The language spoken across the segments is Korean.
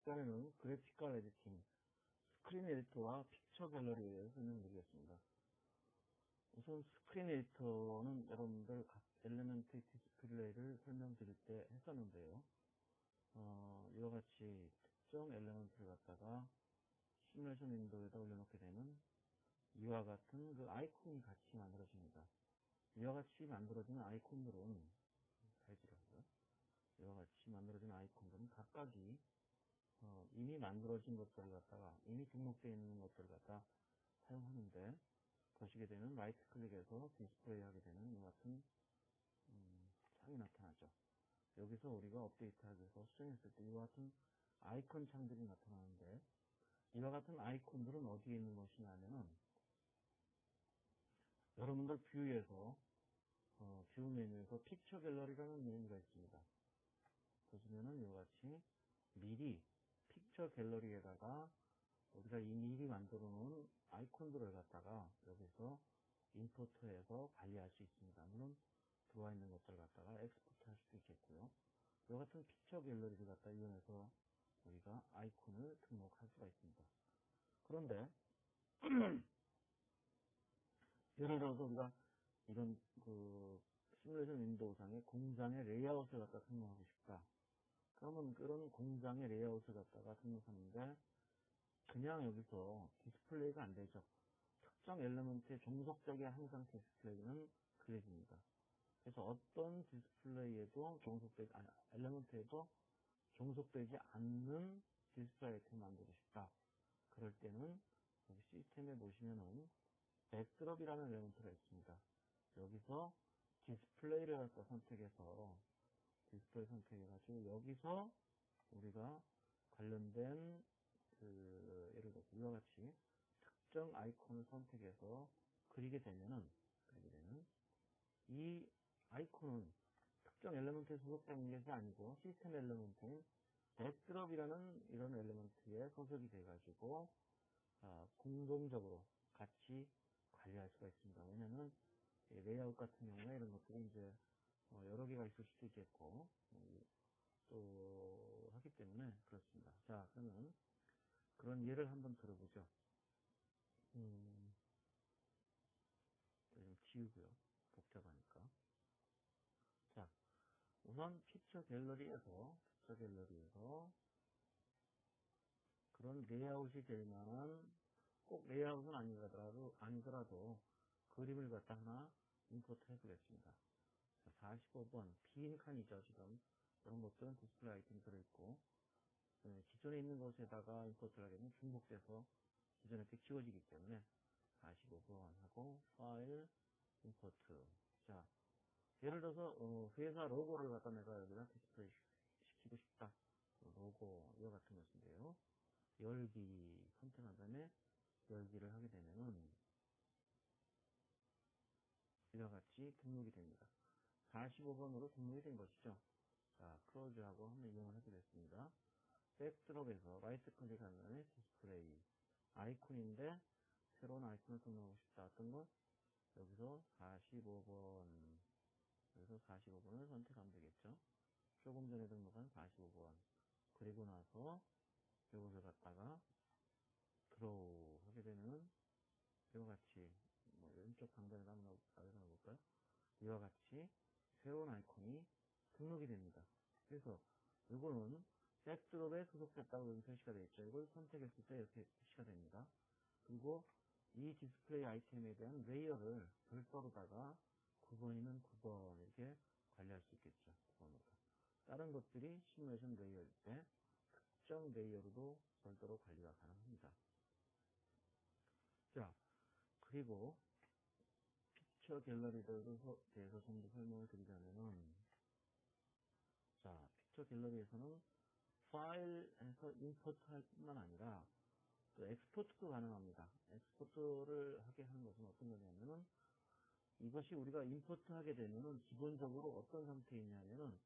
이번에는 그래피컬 에디팅, 스크린 에디터와 픽처 갤러리에 대해서 설명드리겠습니다. 우선 스크린 에디터는 여러분들 각 엘리멘트 디스플레이를 설명드릴 때 했었는데요. 이와 같이 특정 엘리멘트를 갖다가 시뮬레이션 윈도우에다 올려놓게 되면 이와 같은 그 아이콘이 같이 만들어집니다. 이와 같이 만들어지는 아이콘들은 이와 같이 만들어진 아이콘들은 각각이 이미 만들어진 것들을 갖다가 이미 등록되어 있는 것들을 갖다 사용하는데, 보시게 되면 라이트 클릭해서 디스플레이 하게 되는 이와 같은 창이 나타나죠. 여기서 우리가 업데이트하기 위해서 수정했을 때 이와 같은 아이콘 창들이 나타나는데, 이와 같은 아이콘들은 어디에 있는 것이냐면은 여러분들 뷰에서 뷰 메뉴에서 픽처 갤러리라는 메뉴가 있습니다. 보시면은 이와 같이 미리 픽처 갤러리에다가 우리가 미리 만들어 놓은 아이콘들을 갖다가 여기서 임포트해서 관리할 수 있습니다. 물론 들어와 있는 것들을 갖다가 엑스포트 할 수도 있겠고요. 이와 같은 픽처 갤러리를 갖다 이용해서 우리가 아이콘을 등록할 수가 있습니다. 그런데 예를 들어서 우리가 이런 시뮬레이션 윈도우상의 공장의 레이아웃을 갖다 등록하고 싶다. 그러면 그런 공장의 레이아웃을 갖다가 등록하는데 그냥 여기서 디스플레이가 안 되죠. 특정 엘리먼트의 종속적인 항상 디스플레이는 그려집니다. 그래서 어떤 디스플레이에도 엘리먼트에도 종속되지 않는 디스플레이 아이템을 만들고 싶다. 그럴 때는 여기 시스템에 보시면은 백드롭이라는 엘리먼트가 있습니다. 여기서 디스플레이를 갖다 선택해서 디스플레이 선택해가지고 여기서 우리가 관련된 예를 들어서 이와 같이 특정 아이콘을 선택해서 그리게 되면은 이 아이콘은 특정 엘리먼트에 소속된 것이 아니고 시스템 엘리먼트인 백드롭이라는 이런 엘리먼트에 소속이 돼가지고 공동적으로 같이 관리할 수가 있습니다. 왜냐하면 레이아웃 같은 경우에 이런 것들이 이제 여러 개가 있을 수도 있겠고 또 하기 때문에 그렇습니다. 자, 그러면 그런 예를 한번 들어보죠. 좀 지우고요. 복잡하니까. 자, 우선 픽처 갤러리에서 그런 레이아웃이 될 만한, 꼭 레이아웃은 아니더라도 그림을 갖다 하나 임포트 해보겠습니다. 45번 빈 칸이죠. 지금 이런 것들은 디스플레이 아이템이 들어있고, 기존에 있는 곳에다가 임포트를 하게 되면 중복돼서 기존에 게 지워지기 때문에 45번 하고 파일 임포트. 자, 예를 들어서 회사 로고를 갖다 내가 여기다 디스플레이 시키고 싶다. 로고 이와 같은 것인데요. 열기 선택한 다음에 열기를 하게 되면은 이와 같이 등록이 됩니다. 45번으로 등록이 된 것이죠. 자, 클로즈하고 한번 이용을 해보겠습니다. 백드롭에서 라이트 클릭한 다음에 디스플레이 아이콘인데 새로운 아이콘을 등록하고 싶다. 어떤 것? 여기서 45번 여기서 45번을 선택하면 되겠죠. 조금 전에 등록한 45번 그리고 나서 이것을 갖다가 드로우 하게 되면 이와 같이 왼쪽 상단에 한번 볼까요? 이와 같이 새로운 아이콘이 등록이 됩니다. 그래서 이거는 백드롭에 소속됐다고 여기 표시가 되어 있죠. 이걸 선택했을 때 이렇게 표시가 됩니다. 그리고 이 디스플레이 아이템에 대한 레이어를 별도로다가 9번이면 9번 이렇게 관리할 수 있겠죠. 9번으로. 다른 것들이 시뮬레이션 레이어일 때 특정 레이어로도 별도로 관리가 가능합니다. 자, 그리고 픽처 갤러리에 대해서 좀 더 설명을 드리자면은, 자, 픽처 갤러리에서는 파일에서 임포트 할 뿐만 아니라 또 엑스포트도 가능합니다. 엑스포트를 하게 하는 것은 어떤 거냐면은, 이것이 우리가 임포트 하게 되면은 기본적으로 어떤 상태이냐면은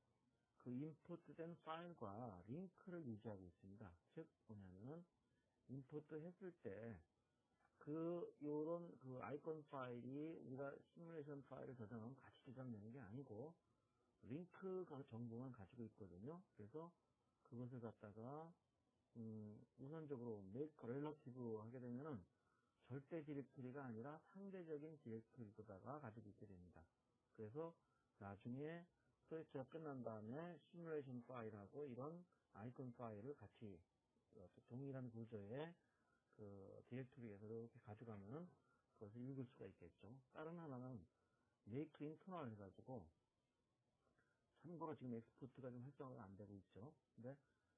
그 임포트된 파일과 링크를 유지하고 있습니다. 즉 뭐냐면은 임포트 했을 때 요런 아이콘 파일이 우리가 시뮬레이션 파일을 저장하면 같이 저장되는 게 아니고 링크 정보만 가지고 있거든요. 그래서 그것을 갖다가 우선적으로 make relative 하게 되면은 절대 디렉토리가 아니라 상대적인 디렉토리로다가 가지고 있게 됩니다. 그래서 나중에 프로젝트가 끝난 다음에 시뮬레이션 파일하고 이런 아이콘 파일을 같이 동일한 구조의 그 디렉토리에서 이렇게 가져가면 그것을 읽을 수가 있겠죠. 다른 하나는 make internal 해가지고 참고로 지금 엑스포트가 좀 활성화가 안 되고 있죠. 근데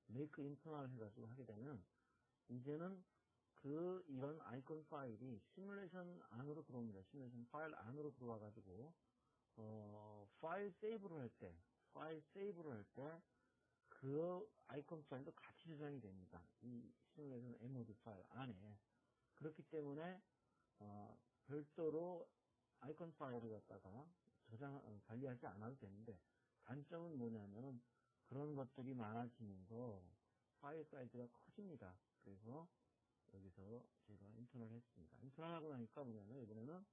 make internal 해가지고 하게 되면 이제는 이런 아이콘 파일이 시뮬레이션 안으로 들어옵니다. 시뮬레이션 파일 안으로 들어와가지고 파일 세이브를 할 때 그 아이콘 파일도 같이 저장이 됩니다. 이 시뮬레이션 MOD 파일 안에. 그렇기 때문에 별도로 아이콘 파일을 갖다가 관리하지 않아도 되는데, 단점은 뭐냐면은 그런 것들이 많아지면서 파일 사이즈가 커집니다. 그래서 여기서 제가 인터널 했습니다. 인터널 하고 나니까 뭐냐면 이번에는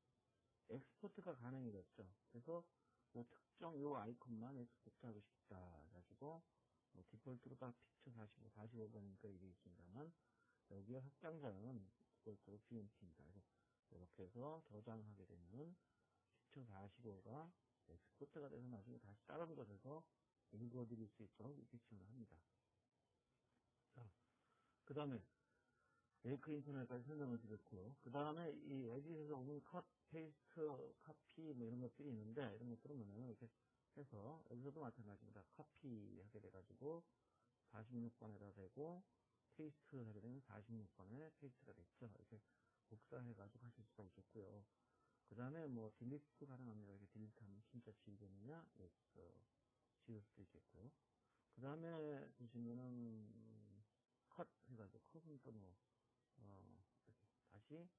엑스포트가 가능이 됐죠. 그래서 뭐 특정 요 아이콘만 엑스포트 하고 싶다 해가지고 뭐 디폴트로 딱 픽처 45번이니까 이게 있습니다만, 여기에 확장자는 디폴트로 BMP입니다. 그래서 이렇게 해서 저장하게 되면 픽처 45가 엑스포트가 돼서 나중에 다시 다른 곳에서 읽어드릴 수 있도록 이렇게 지원을 합니다. 자, 그 다음에 메이크 인터넷까지 설명을 드렸고요. 그 다음에 이 에디트에서 오는 컷, 페이스트, 카피 뭐 이런 것들이 있는데, 이런 것들은 뭐냐면 이렇게 해서 여기서도 마찬가지입니다. 카피 하게 돼가지고 46번에다 대고 페이스트 하게 되면 46번에 페이스트가 됐죠. 이렇게 복사해가지고 하실 수가 있겠고요. 그 다음에 뭐 딜리트 가능합니다. 이렇게 딜리트하면 진짜 지우겠느냐? 지울 수도 있겠고요. 그 다음에 보시면은 컷 해가지고 컷은 또 뭐 다시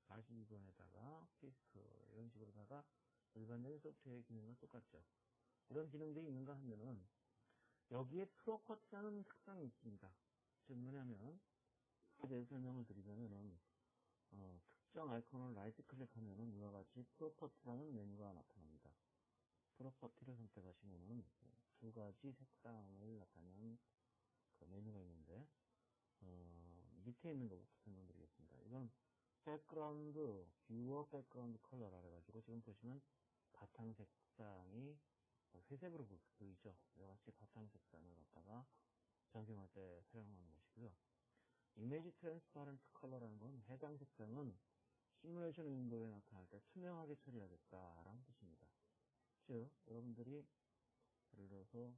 42번에다가 페이스트 이런 식으로다가 일반적인 소프트웨어 기능과 똑같죠. 이런 기능들이 있는가 하면은 여기에 프로퍼티라는 특성이 있습니다. 즉 뭐냐면 이에 대해 설명을 드리자면은 특정 아이콘을 라이트 클릭하면은 이와 같이 프로퍼티라는 메뉴가 나타납니다. 프로퍼티를 선택하시면은 두 가지 색상을 나타내는 그 메뉴가 있는데 밑에 있는 것부터 설명드리겠습니다. 이건 백그라운드, 뷰어 백그라운드 컬러라 해가지고 지금 보시면 바탕 색상이 회색으로 보이죠. 이같이 바탕 색상을 갖다가 변경할 때 사용하는 것이고요. 이미지 트랜스파렌트 컬러라는 건 해당 색상은 시뮬레이션 윈도우에 나타날 때 투명하게 처리하겠다라는 뜻입니다. 즉 여러분들이 예를 들어서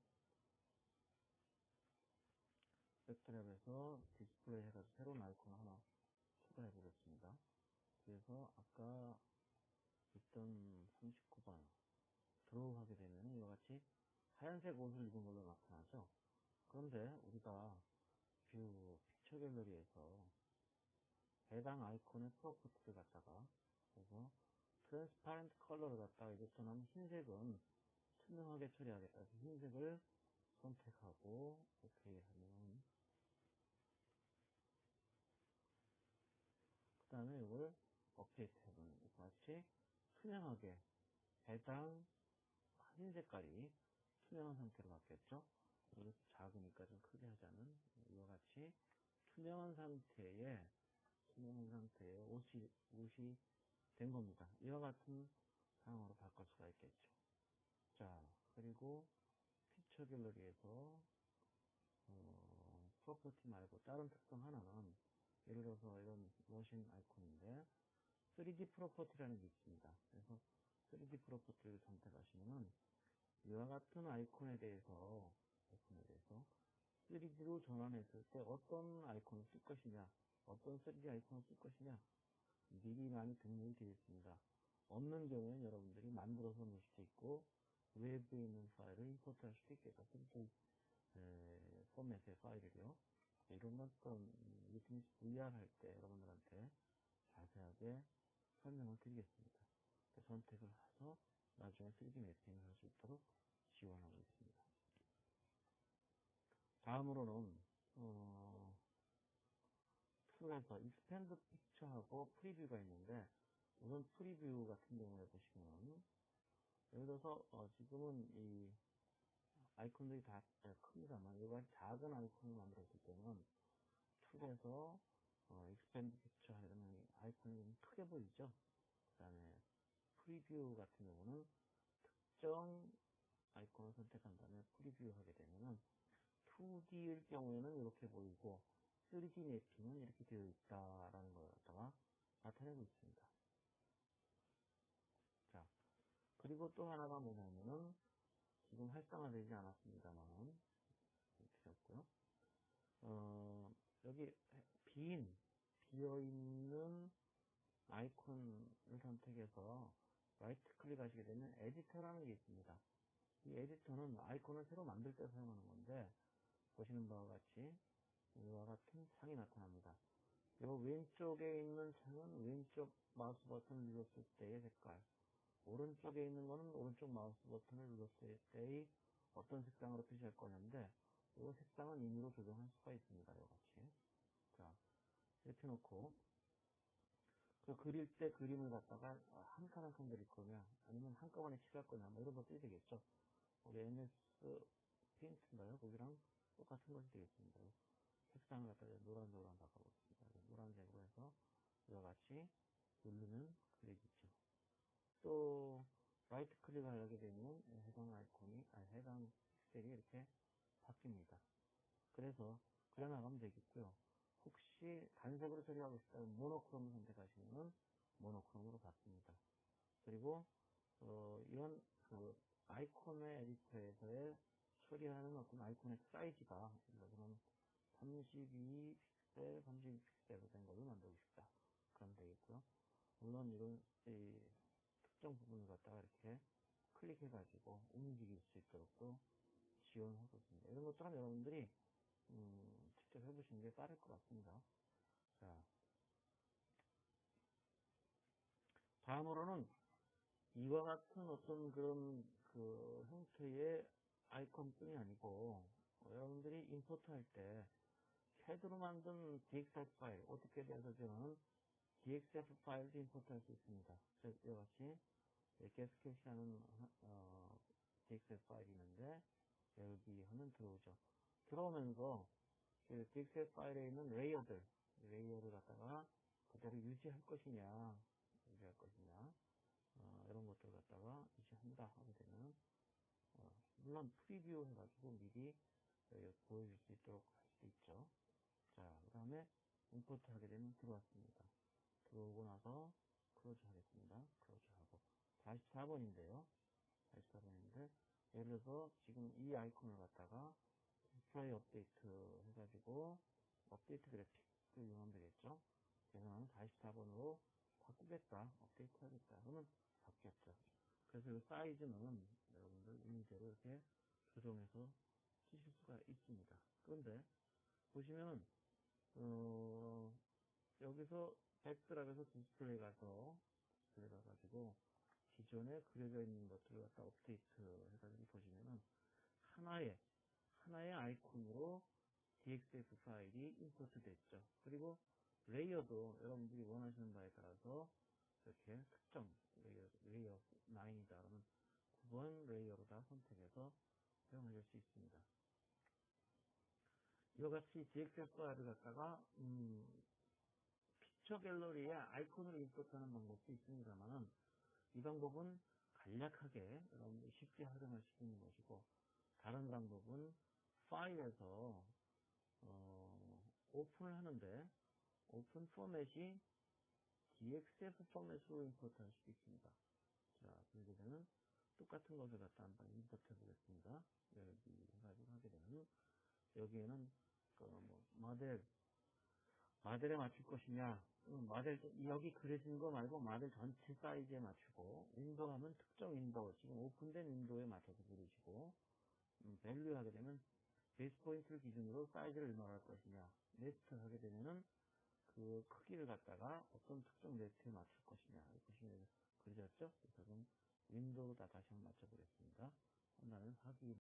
백드랍에서 디스플레이 해가지고 새로운 아이콘 하나 추가해 보겠습니다. 그래서 아까 있던 39번 드로우 하게 되면 이와 같이 하얀색 옷을 입은 걸로 나타나죠. 그런데 우리가 뷰 픽처 갤러리에서 해당 아이콘의 프로퍼티를 갖다가 그래서 트랜스파렌트 컬러를 갖다가 이제부터는 흰색은 투명하게 처리하겠다. 그래서 흰색을 선택하고 오케이 하면 그 다음에 이걸 업데이트 해보면 같이 투명하게 해당 흰 색깔이 투명한 상태로 바뀌었죠. 그리고 작으니까 좀 크게 하자면 이와 같이 투명한 상태에 옷이 된 겁니다. 이와 같은 상황으로 바꿀 수가 있겠죠. 자, 그리고 픽처 갤러리에서 프로퍼티 말고 다른 특성 하나는 예를 들어서 이런 머신 아이콘인데 3D 프로퍼티라는 게 있습니다. 그래서 3D 프로퍼티를 선택하시면은 이와 같은 아이콘에 대해서 3D로 전환했을 때 어떤 아이콘을 쓸 것이냐, 어떤 3D 아이콘을 쓸 것이냐 미리 많이 등록이 되어 있습니다. 없는 경우에는 여러분들이 만들어서 놓을 수도 있고 웹에 있는 파일을 임포트 할 수도 있겠죠. 3D 포맷의 파일이요. 이런 것도 미팅 VR 할 때 여러분들한테 자세하게 설명을 드리겠습니다. 선택을 해서 나중에 3D 매핑을 할 수 있도록 지원하고 있습니다. 다음으로는 툴에서 익스펜드 픽처하고 프리뷰가 있는데, 우선 프리뷰 같은 경우에 보시면 예를 들어서 지금은 이 아이콘들이 다 큽니다만 이거 작은 아이콘을 만들었을 때는 탭에서 익스펜드 픽처 하는 아이콘이 좀 크게 보이죠. 그 다음에 프리뷰 같은 경우는 특정 아이콘을 선택한 다음에 프리뷰 하게 되면은 2D일 경우에는 이렇게 보이고 3D 매핑은 이렇게 되어 있다라는 걸 갖다가 나타내고 있습니다. 자, 그리고 또 하나가 뭐냐면은 지금 활성화되지 않았습니다만 이렇게 없고요. 여기 비어있는 아이콘을 선택해서 라이트 클릭하시게 되면 에디터라는 게 있습니다. 이 에디터는 아이콘을 새로 만들 때 사용하는 건데 보시는 바와 같이 이와 같은 창이 나타납니다. 이 왼쪽에 있는 창은 왼쪽 마우스 버튼을 눌렀을 때의 색깔, 오른쪽에 있는 거는 오른쪽 마우스 버튼을 눌렀을 때의 어떤 색상으로 표시할 거냐인데 이 색상은 임의로 조정할 수가 있습니다. 이같이. 자, 이렇게 놓고 그릴 때 그림을 갖다가 한 칸 한 칸 그릴 거냐 아니면 한꺼번에 칠할 거냐 뭐 이런 거 써야 되겠죠. 우리 MS 페인트인가요? 거기랑 똑같은 것이 되겠습니다. 색상을 갖다가 노란색으로 바꿔보겠습니다. 노란색으로 해서 이와 같이 누르면 그려지죠. 또 라이트 클릭을 하게 되면 해당 아이콘이 해당 픽셀이 이렇게 바뀝니다. 그래서 그려나가면 되겠고요. 혹시 단색으로 처리하고 싶다면 모노크롬을 선택하시면 모노크롬으로 바뀝니다. 그리고 이런 아이콘의 에디터에서의 처리하는 어떤 아이콘의 사이즈가 그러면 32픽셀, 32픽셀로 된 걸로 만들고 싶다. 그러면 되겠고요. 물론 이런 특정 부분을 갖다가 이렇게 클릭해가지고 움직일 수 있도록 또 지원하고 있습니다. 이런 것들은 여러분들이 직접 해보시는 게 빠를 것 같습니다. 자, 다음으로는 이와 같은 어떤 그런 형태의 아이콘뿐이 아니고 여러분들이 임포트 할 때 CAD로 만든 DXF 파일, AutoCAD에서 저는 DXF 파일도 임포트 할 수 있습니다. 이와 같이 게스켓이라는 DXF 파일이 있는데 여기 하면 들어오죠. 들어오면서 그 DXF 파일에 있는 레이어를 갖다가 그대로 유지할 것이냐 이런 것들 갖다가 유지한다 하게 되면 물론 프리뷰 해가지고 미리 보여줄 수 있도록 할 수도 있죠. 자, 그 다음에 임포트 하게 되면 들어왔습니다. 들어오고 나서 클로즈 하겠습니다. 클로즈 하고 44번인데요. 44번인데 예를 들어서 지금 이 아이콘을 갖다가 디스플레이 업데이트 해가지고 업데이트 그래픽을 이용하면 되겠죠. 그래서 나는 44번으로 바꾸겠다, 업데이트 하겠다 그러면 바뀌었죠. 그래서 이 사이즈는 여러분들 이미지로 이렇게 조정해서 쓰실 수가 있습니다. 그런데 보시면은 여기서 백드랍에서 디스플레이 가가지고 기존에 그려져 있는 것들을 갖다 업데이트 해가지고 보시면은 하나의 아이콘으로 DXF 파일이 임포트 됐죠. 그리고 레이어도 여러분들이 원하시는 바에 따라서 이렇게 특정 레이어 9이다 그러면 9번 레이어로 다 선택해서 사용하실 수 있습니다. 이와 같이 DXF 파일을 갖다가 픽처 갤러리에 아이콘을 임포트하는 방법도 있습니다만 이 방법은 간략하게 여러분들이 쉽게 활용할 수 있는 것이고 다른 방법은 파일에서 오픈을 하는데 오픈 포맷이 DXF 포맷으로 임포트 할 수도 있습니다. 자, 그렇게 되면 똑같은 것을 갖다 한번 임포트 해 보겠습니다. 여기 해가지고 하게 되면 여기에는 모델에 맞출 것이냐 여기 그려진 거 말고 모델 전체 사이즈에 맞추고 윈도우 하면 특정 윈도우 지금 오픈된 윈도우에 맞춰서 그리시고 밸류 하게 되면 베이스 포인트를 기준으로 사이즈를 얼마나 할 것이냐 네스트 하게 되면은 그 크기를 갖다가 어떤 특정 네트에 맞출 것이냐 보시면 그려졌죠? 그래서 윈도우로 다시 한번 맞춰보겠습니다. 하나는 확인